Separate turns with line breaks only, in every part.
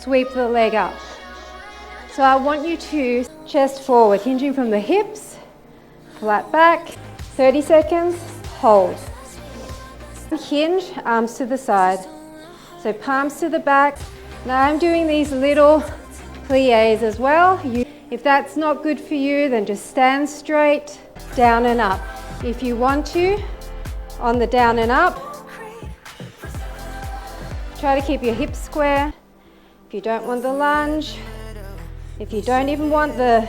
sweep the leg up. So I want you to chest forward, hinging from the hips, flat back, 30 seconds, hold. Hinge, arms to the side. So palms to the back. Now I'm doing these little plies as well. If that's not good for you, then just stand straight, down and up. If you want to, on the down and up, try to keep your hips square. If you don't want the lunge, if you don't even want the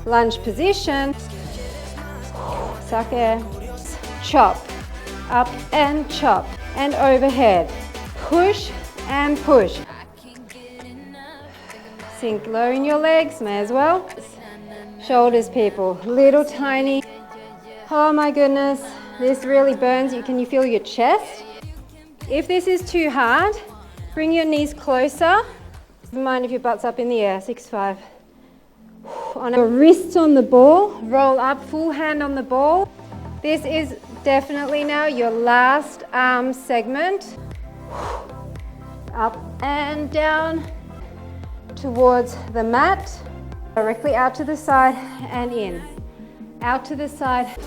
lunge position, suck air, chop, up and chop, and overhead. Push and push. Sink low in your legs, may as well. Shoulders, people, little tiny. Oh my goodness, this really burns. Can you feel your chest? If this is too hard, bring your knees closer. Never mind if your butt's up in the air, 6-5. On your wrists on the ball, roll up, full hand on the ball. This is definitely now your last arm segment. Up and down towards the mat, directly out to the side and in. Out to the side.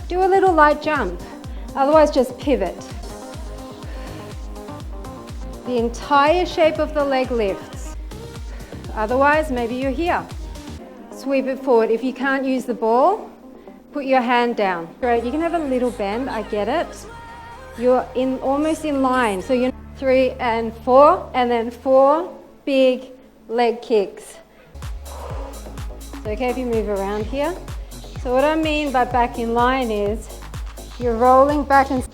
Do a little light jump, otherwise just pivot. The entire shape of the leg lifts. Otherwise, maybe you're here. Sweep it forward. If you can't use the ball, put your hand down. Great, you can have a little bend, I get it. You're almost in line. So you're 3 and 4, and then 4 big leg kicks. It's okay if you move around here. So what I mean by back in line is you're rolling back and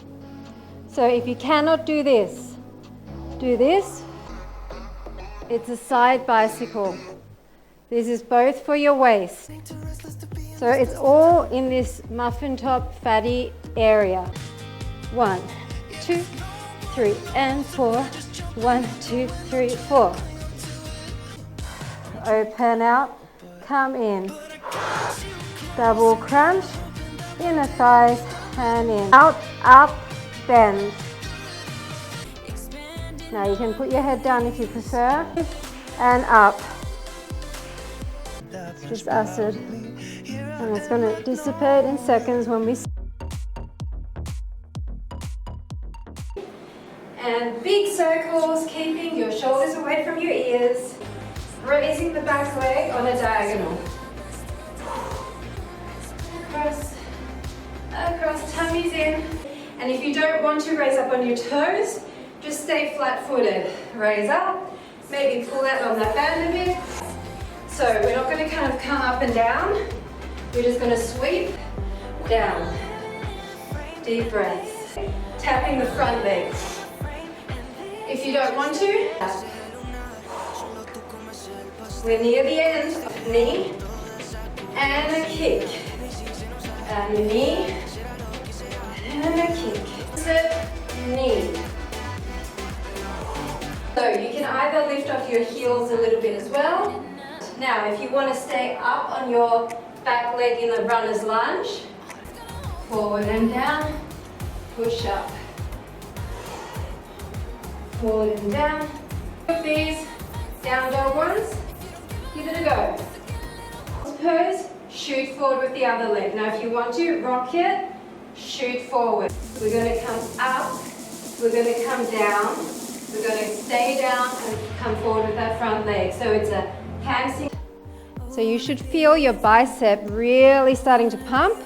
so if you cannot do this, do this. It's a side bicycle. This is both for your waist. So it's all in this muffin top fatty area. 1, 2, 3 and 4. 1, 2, 3, 4. Open out, come in. Double crunch, inner thighs and in. Out, up, bend. Now you can put your head down if you prefer. And up. Just acid. And it's going to dissipate in seconds when we... And big circles, keeping your shoulders away from your ears. Raising the back leg on a diagonal. Across, tummies in. And if you don't want to raise up on your toes, just stay flat-footed. Raise up, maybe pull out on that band a bit. So we're not going to kind of come up and down. We're just going to sweep down. Deep breaths. Tapping the front leg. If you don't want to, we're near the end. Knee and a kick. And a knee and a kick. Sit, knee. So you can either lift off your heels a little bit as well. Now, if you want to stay up on your back leg in the runner's lunge, forward and down, push up. Forward and down. With these down dog ones, give it a go. Pose, shoot forward with the other leg. Now, if you want to rock it, shoot forward. We're going to come up, we're going to come down, we're going to stay down and come forward with that front leg. So it's a hamstring. So you should feel your bicep really starting to pump,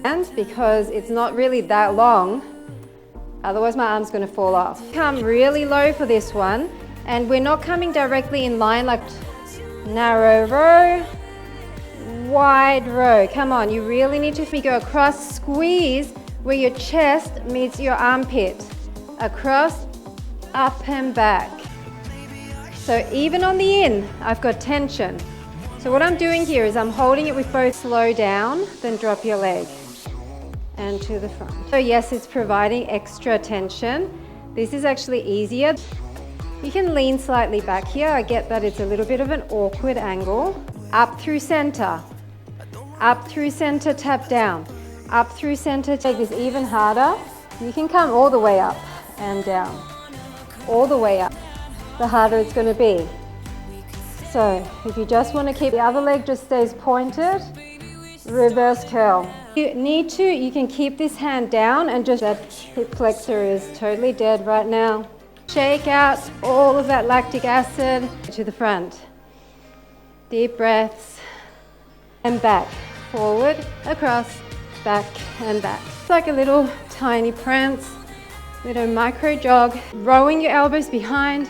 and because it's not really that long, otherwise my arm's going to fall off. Come really low for this one, and we're not coming directly in line like narrow row, wide row. Come on, you really need to go across, squeeze where your chest meets your armpit. Across, up and back. So even on the in, I've got tension. So what I'm doing here is I'm holding it with both. Slow down, then drop your leg and to the front. So yes, it's providing extra tension. This is actually easier. You can lean slightly back here. I get that it's a little bit of an awkward angle. Up through center. Up through center, tap down. Up through center, take this even harder. You can come all the way up and down. All the way up. the harder it's going to be. So if you just want to keep the other leg just stays pointed, reverse curl. If you need to, you can keep this hand down and just that hip flexor is totally dead right now. Shake out all of that lactic acid to the front. Deep breaths and back, forward, across, back and back. It's like a little tiny prance, little micro jog, rowing your elbows behind.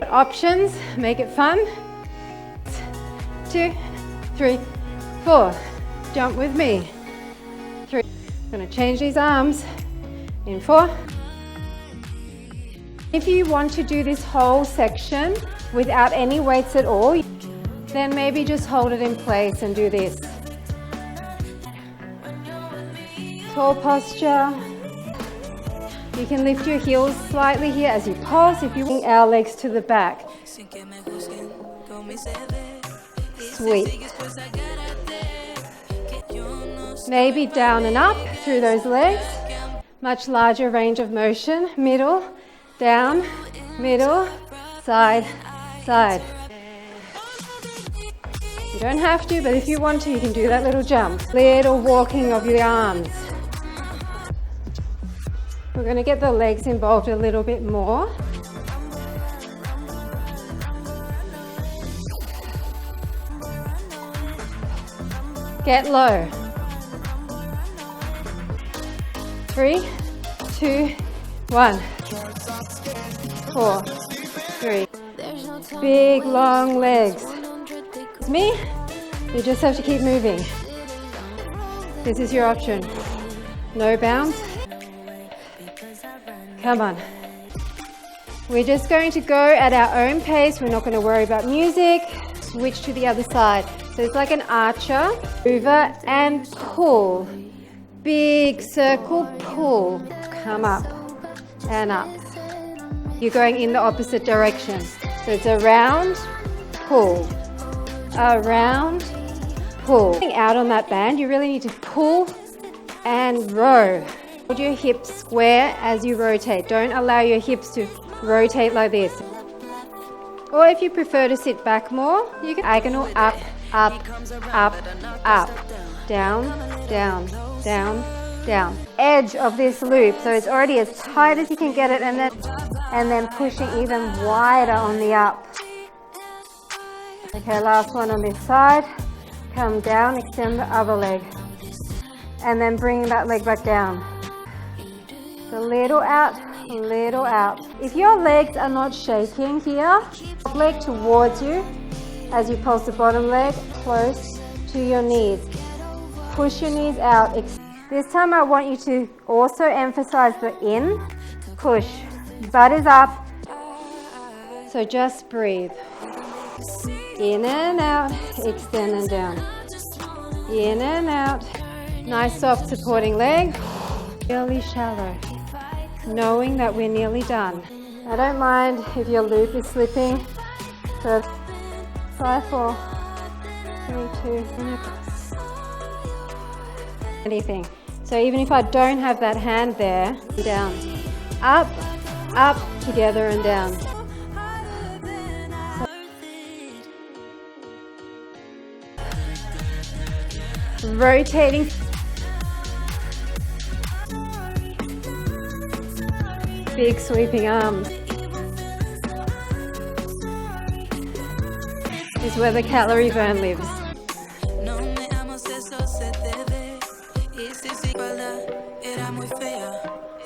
Options, make it fun. 2, 3, 4. Jump with me. 3. I'm going to change these arms in 4. If you want to do this whole section without any weights at all, then maybe just hold it in place and do this. Tall posture. You can lift your heels slightly here as you pulse if you bring our legs to the back. Sweep. Maybe down and up through those legs. Much larger range of motion. Middle, down, middle, side, side. You don't have to, but if you want to, you can do that little jump. Little walking of your arms. We're going to get the legs involved a little bit more. Get low. 3, 2, 1. 4, 3. Big long legs. It's me. You just have to keep moving. This is your option. No bounce. Come on. We're just going to go at our own pace. We're not going to worry about music. Switch to the other side. So it's like an archer. Over and pull. Big circle pull. Come up and up. You're going in the opposite direction. So it's around, pull. Around, pull. Out on that band, you really need to pull and row. Hold your hips square as you rotate. Don't allow your hips to rotate like this. Or if you prefer to sit back more, you can diagonal up, up, up, up, down, down, down, down. Edge of this loop, so it's already as tight as you can get it, and then pushing even wider on the up. Okay, last one on this side. Come down, extend the other leg. And then bring that leg back down. So little out, little out. If your legs are not shaking here, leg towards you as you pulse the bottom leg close to your knees. Push your knees out. This time I want you to also emphasize the in, push. Butt is up. So just breathe. In and out, extend and down. In and out. Nice soft supporting leg. Really shallow. Knowing that we're nearly done. I don't mind if your loop is slipping. So 5, 4, 3, 2, and across. Anything. So even if I don't have that hand there, down. Up, up, together and down. Rotating. Big sweeping arms. This is where the calorie burn lives.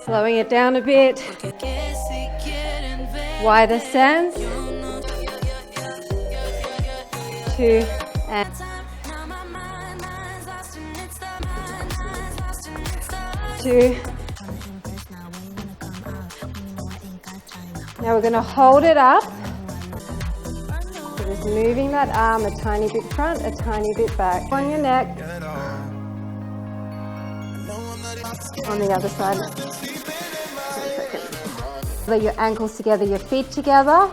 Slowing it down a bit. Wider stance. 2 and 2. Now we're going to hold it up. So just moving that arm a tiny bit front, a tiny bit back. On your neck. On the other side. Let your ankles together, your feet together.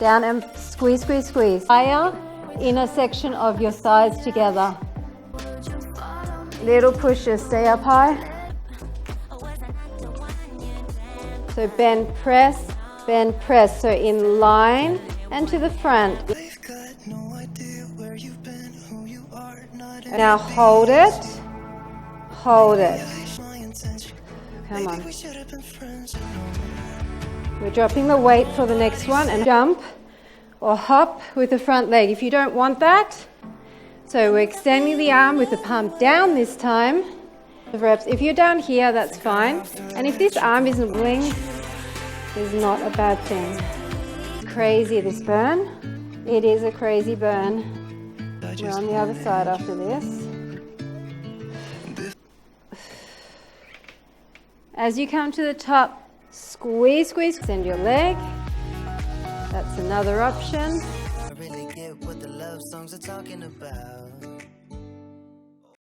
Down and squeeze, squeeze, squeeze. Higher inner section of your thighs together. Little pushes, stay up high. So bend, press, Bend, press, so in line and to the front. Now hold it, hold it. Come on. We're dropping the weight for the next one and jump or hop with the front leg. If you don't want that, so we're extending the arm with the palm down this time. The reps. If you're down here, that's fine. And if this arm isn't wiggling, it's not a bad thing. Crazy, this burn. It is a crazy burn. We're on the other side after this. As you come to the top, squeeze, squeeze, extend your leg. That's another option.
I really get what the love songs are talking about.